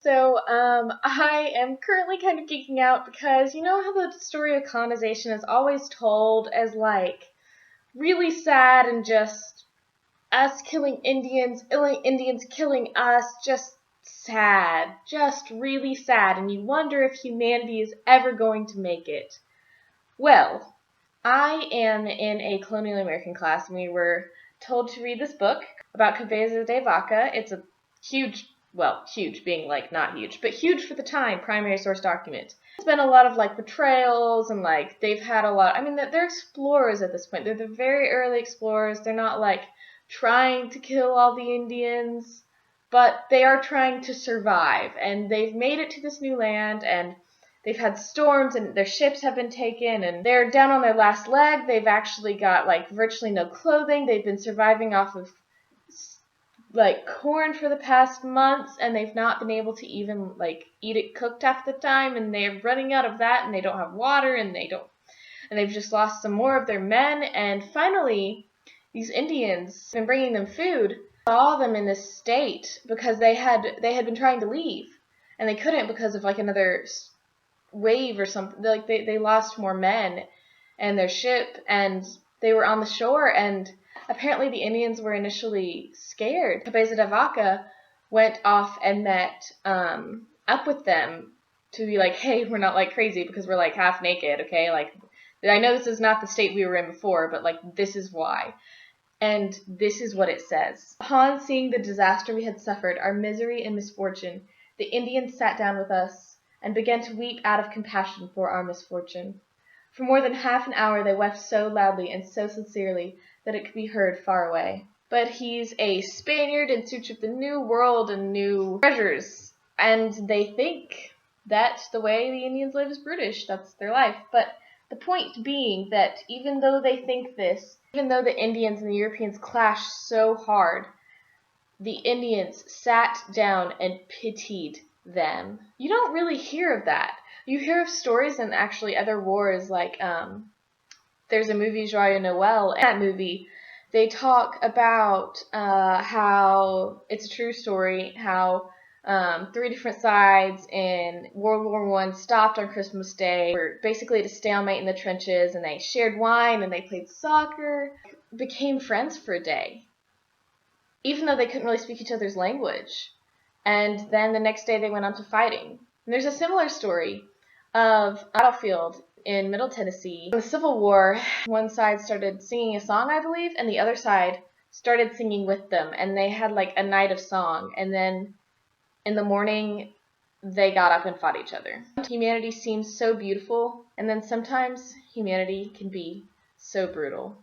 I am currently kind of geeking out because you know how the story of colonization is always told as like really sad and just us killing Indians, Indians killing us, just sad, just really sad, and you wonder if humanity is ever going to make it. Well, I am in a colonial American class, and we were told to read this book about Cabeza de Vaca. It's a huge, well, huge being like not huge, but huge for the time, primary source document. It's been a lot of like betrayals and like they've had a lot. I mean, they're explorers at this point. They're the very early explorers. They're not like trying to kill all the Indians, but they are trying to survive. And they've made it to this new land, and they've had storms and their ships have been taken and they're down on their last leg. They've actually got like virtually no clothing. They've been surviving off of like corn for the past months, and they've not been able to even like eat it cooked half the time, and they're running out of that, and they don't have water, and they've just lost some more of their men. And finally these Indians have been bringing them food, saw them in this state because they had been trying to leave and they couldn't because of like another wave or something. Like they lost more men and their ship, and they were on the shore, and apparently the Indians were initially scared. Cabeza de Vaca went off and met up with them to be like, hey, we're not like crazy because we're like half naked, okay? Like, I know this is not the state we were in before, but like this is why. And this is what it says. Upon seeing the disaster we had suffered, our misery and misfortune, the Indians sat down with us and began to weep out of compassion for our misfortune. For more than half an hour they wept so loudly and so sincerely that it could be heard far away. But he's a Spaniard in search of the new world and new treasures, and they think that the way the Indians live is brutish. That's their life. But the point being that even though they think this, even though the Indians and the Europeans clashed so hard, the Indians sat down and pitied them. You don't really hear of that. You hear of stories in actually other wars, like there's a movie, Joyeux Noel. In that movie, they talk about how it's a true story, how three different sides in World War I stopped on Christmas Day, were basically at a stalemate in the trenches, and they shared wine and they played soccer, became friends for a day, even though they couldn't really speak each other's language. And then the next day they went on to fighting. And there's a similar story of a battlefield in Middle Tennessee. In the Civil War, one side started singing a song, I believe, and the other side started singing with them, and they had like a night of song, and then in the morning they got up and fought each other. Humanity seems so beautiful, and then sometimes humanity can be so brutal.